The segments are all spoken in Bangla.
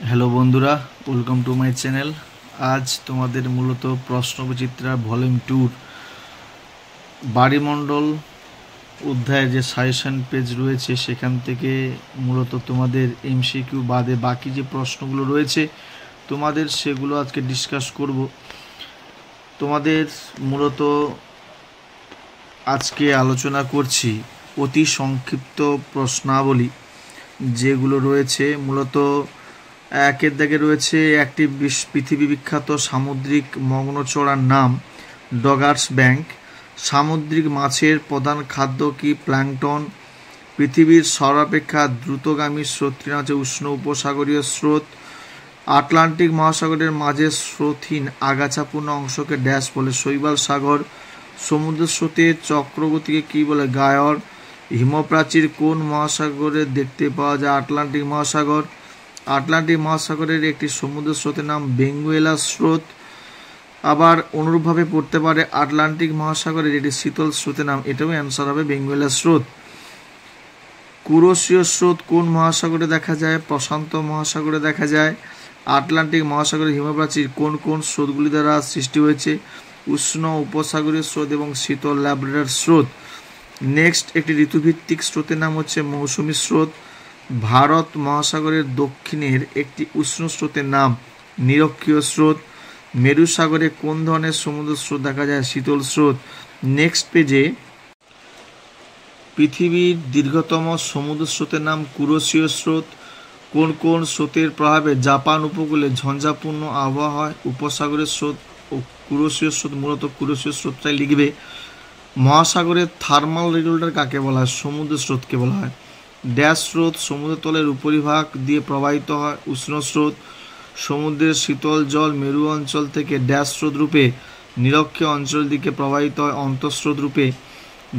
হ্যালো বন্ধুরা, ওয়েলকাম টু মাই চ্যানেল। আজ তোমাদের মূলত প্রশ্নবিচিত্রা ভলিউম 2 বাড়িমণ্ডল অধ্যায়ের যে সাজেশন পেজ রয়েছে সেখান থেকে মূলত তোমাদের এমসিকিউ বাদে বাকি যে প্রশ্নগুলো রয়েছে তোমাদের সেগুলো আজকে ডিসকাস করব। তোমাদের মূলত আজকে আলোচনা করছি অতি সংক্ষিপ্ত প্রশ্নাবলী যেগুলো রয়েছে। মূলত একের দাগে রয়েছে একটি পৃথিবী বিখ্যাত সামুদ্রিক মগ্নচড়ার নাম ডগার্স ব্যাংক। সামুদ্রিক মাছের প্রধান খাদ্য কি? প্ল্যাঙ্কটন। পৃথিবীর সর্বাপেক্ষা দ্রুতগামী স্রোতটি হচ্ছে উষ্ণ উপসাগরীয় স্রোত। আটলান্টিক মহাসাগরের মাঝে স্রোতহীন আগাছাপূর্ণ অংশকে ড্যাশ বলে? শৈবাল সাগর। সমুদ্র স্রোতের চক্রগতিকে কি বলে? গায়র। হিমপ্রাচীর কোন মহাসাগরে দেখতে পাওয়া যায়? আটলান্টিক মহাসাগর। আটলান্টিক মহাসাগরের একটি সমুদ্র স্রোতের নাম বেঙ্গুয়েলা স্রোত। আবার অনুরূপভাবে পড়তে পারে আটলান্টিক মহাসাগরের একটি শীতল স্রোতের নাম, এটাও অ্যান্সার হবে বেঙ্গুয়েলা স্রোত। কুরোশীয় স্রোত কোন মহাসাগরে দেখা যায়? প্রশান্ত মহাসাগরে দেখা যায়। আটলান্টিক মহাসাগরের হিমপ্রাচীর কোন কোন স্রোতগুলি দ্বারা সৃষ্টি হয়েছে? উষ্ণ উপসাগরীয় স্রোত এবং শীতল ল্যাব্রাডর স্রোত। নেক্সট, একটি ঋতুভিত্তিক স্রোতের নাম হচ্ছে মৌসুমী স্রোত। ভারত মহাসাগরের দক্ষিণের একটি উষ্ণ স্রোতের নাম নিরক্ষীয় স্রোত। মেরু সাগরে কোন ধরনের সমুদ্র স্রোত দেখা যায়? শীতল স্রোত। নেক্সট পেজে পৃথিবীর দীর্ঘতম সমুদ্র স্রোতের নাম কুরোশীয় স্রোত। কোন কোন স্রোতের প্রভাবে জাপান উপকূলে ঝঞ্ঝাপূর্ণ আবহাওয়া হয়? উপসাগরের স্রোত ও কুরোশীয় স্রোত। মূলত কুরোশীয় স্রোতটাই লিখবে। মহাসাগরের থার্মাল রেগুলেটর কাকে বলা হয়? সমুদ্র স্রোতকে বলা হয়। ড্যাশ স্রোত সমুদ্র তলের উপরিভাগ দিয়ে প্রবাহিত হয়? উষ্ণ স্রোত। সমুদ্রের শীতল জল মেরু অঞ্চল থেকে ড্যাশ স্রোত রূপে নিরক্ষীয় অঞ্চলের দিকে প্রবাহিত হয়? অন্তঃস্রোত রূপে।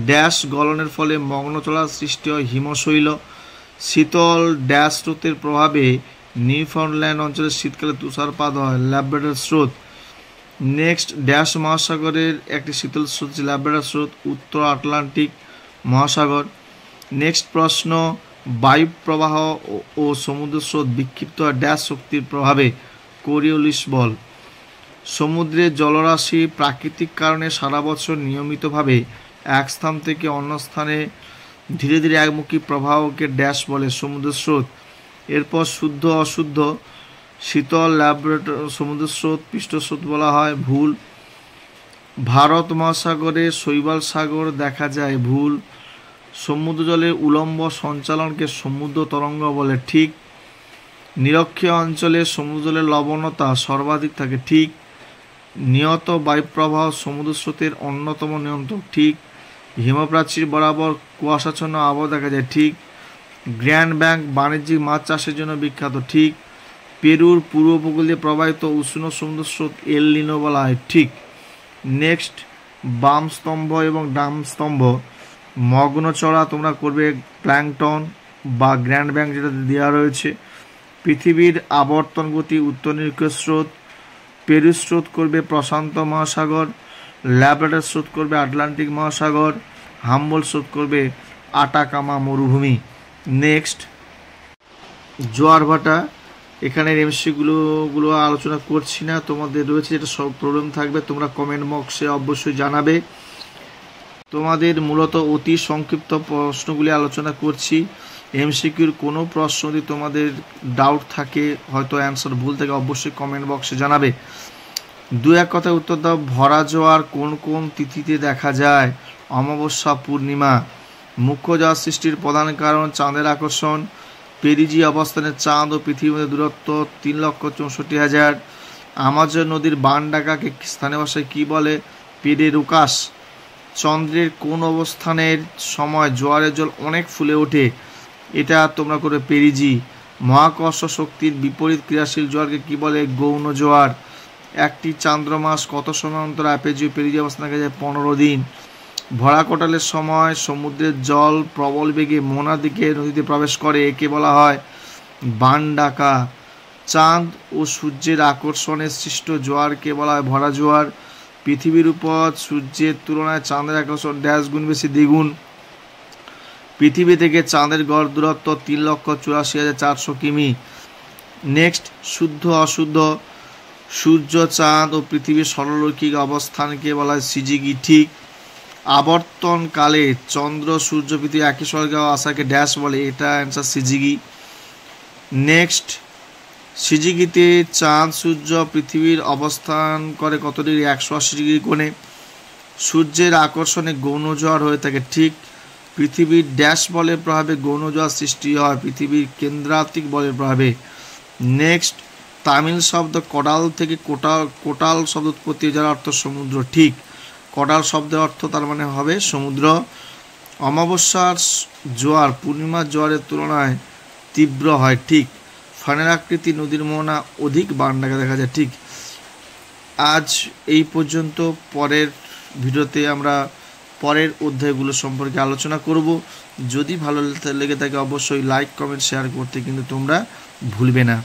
ড্যাশ গলনের ফলে মগ্নচড়ার সৃষ্টি হয়? হিমশৈল। শীতল ড্যাশ স্রোতের প্রভাবে নিউফাউন্ডল্যান্ড অঞ্চলে শীতকালে তুষারপাত হয়? ল্যাব্রাডর স্রোত। নেক্সট, ড্যাশ মহাসাগরের একটি শীতল স্রোত ল্যাব্রাডর স্রোত, উত্তর আটলান্টিক মহাসাগর। নেক্সট প্রশ্ন, বায়ু প্রবাহ ও সমুদ্র স্রোত বিক্ষিপ্ত হয় ড্যাশ শক্তির প্রভাবে? কোরিওলিস বল। সমুদ্রের জলরাশি প্রাকৃতিক কারণে সারা বছর নিয়মিতভাবে এক স্থান থেকে অন্য স্থানে ধীরে ধীরে একমুখী প্রবাহকে ড্যাশ বলে? সমুদ্র স্রোত। এরপর শুদ্ধ অশুদ্ধ। শীতল ল্যাব্রাডর সমুদ্র স্রোত পৃষ্ঠস্রোত বলা হয়? ভুল। ভারত মহাসাগরে শৈবাল সাগর দেখা যায়? ভুল। সমুদ্র জলের উলম্ব সঞ্চালনকে সমুদ্র তরঙ্গ বলে? ঠিক। নিরক্ষীয় অঞ্চলে সমুদ্র জলের লবণতা সর্বাধিক থাকে? ঠিক। নিয়ত বায়ুপ্রবাহ সমুদ্র স্রোতের অন্যতম নিয়ন্ত্রক? ঠিক। হিমপ্রাচীর বরাবর কুয়াশাচ্ছন্ন আবহাওয়া দেখা যায়? ঠিক। গ্র্যান্ড ব্যাংক বাণিজ্যিক মাছ চাষের জন্য বিখ্যাত? ঠিক। পেরুর পূর্ব উপকূল দিয়ে প্রবাহিত উষ্ণ সমুদ্র স্রোত এল নিনো বলা হয়? ঠিক। নেক্সট, বাম স্তম্ভ এবং ডাম স্তম্ভ মগ্নচড়া তোমরা করবে প্ল্যাঙ্কটন বা গ্র্যান্ড ব্যাংক যেটা দেওয়া রয়েছে। পৃথিবীর আবর্তন গতি উত্তর নিরক্ষীয় স্রোত। পেরু স্রোত করবে প্রশান্ত মহাসাগর। ল্যাব্রাডর স্রোত করবে আটলান্টিক মহাসাগর। হাম্বল স্রোত করবে আটাকামা মরুভূমি। নেক্সট, জোয়ার ভাটা। এখানের এমসিগুলো আলোচনা করছি না, তোমাদের রয়েছে যেটা সব প্রবলেম থাকবে তোমরা কমেন্ট বক্সে অবশ্যই জানাবে। তোমাদের মূলত অতি সংক্ষিপ্ত প্রশ্নগুলি আলোচনা করছি। এমসিকিউর কোনো প্রশ্ন যদি তোমাদের ডাউট থাকে, হয়তো অ্যান্সার ভুল থাকে, অবশ্যই কমেন্ট বক্সে জানাবে। দু এক কথায় উত্তর দাও। ভরা জোয়ার কোন কোন তিথিতে দেখা যায়? অমাবস্যা, পূর্ণিমা। মুখ্য জোয়ার সৃষ্টির প্রধান কারণ চাঁদের আকর্ষণ। পেরিজি অবস্থানে চাঁদ ও পৃথিবীর মধ্যে দূরত্ব 3,64,000। আমাজন নদীর বান ডাকাকে স্থানীয় ভাষায় কী বলে? পেডেরুকাস। চন্দ্রের কোন অবস্থানের সময় জোয়ারের জল অনেক ফুলে ওঠে? এটা তোমরা করবে পেরিজি। মহাকর্ষ শক্তির বিপরীত ক্রিয়াশীল জোয়ারকে কী বলে? গৌণ জোয়ার। একটি চান্দ্রমাস কত সময় অন্তর অ্যাপেজীয় পেরিজি অবস্থান দেখা যায়? 15 দিন। ভরা কোটালের সময় সমুদ্রের জল প্রবল বেগে মোহনার দিকে নদীতে প্রবেশ করে, একে বলা হয় বান ডাকা। চাঁদ ও সূর্যের আকর্ষণে সৃষ্ট জোয়ারকে বলা হয় ভরা জোয়ার। পৃথিবীর উপর সূর্যের তুলনায় চাঁদের আকর্ষণ ড্যাশ গুণ বেশি? দ্বিগুণ। পৃথিবী থেকে চাঁদের গড় দূরত্ব 3,84,400 কিমি। নেক্সট, শুদ্ধ অশুদ্ধ, সূর্য চাঁদ ও পৃথিবীর সরলরৈখিক অবস্থানকে বলা হয় সিজিগি ঠিক। আবর্তনকালে চন্দ্র সূর্য পৃথিবী একই স্বর্গে আসাকে ড্যাশ বলে, এটা অ্যান্সার সিজিগি। নেক্সট, সিজিগিতে চাঁদ সূর্য পৃথিবীর অবস্থান করে কত ডিগ্রি? 180 ডিগ্রি কোণে। সূর্যের আকর্ষণে গৌণজোয়ার হয়ে থাকে ঠিক। পৃথিবীর ড্যাশ বলের প্রভাবে গৌণজোয়ার সৃষ্টি হয়? পৃথিবীর কেন্দ্রাতিক বলের প্রভাবে। নেক্সট, তামিল শব্দ কডাল থেকে কোটাল শব্দ উৎপত্তি, যার অর্থ সমুদ্র ঠিক। কডাল শব্দের অর্থ তার মানে হবে সমুদ্র। অমাবস্যার জোয়ার পূর্ণিমার জোয়ারের তুলনায় তীব্র হয় ঠিক। ফানের আকৃতি নদীর মোহনা অধিক বান্ডাকে দেখা যায় ঠিক। আজ এই পর্যন্ত। পরের ভিডিওতে আমরা পরের অধ্যায়গুলো সম্পর্কে আলোচনা করব। যদি ভালো লেগে থাকে অবশ্যই লাইক কমেন্ট শেয়ার করতে কিন্তু তোমরা ভুলবে না।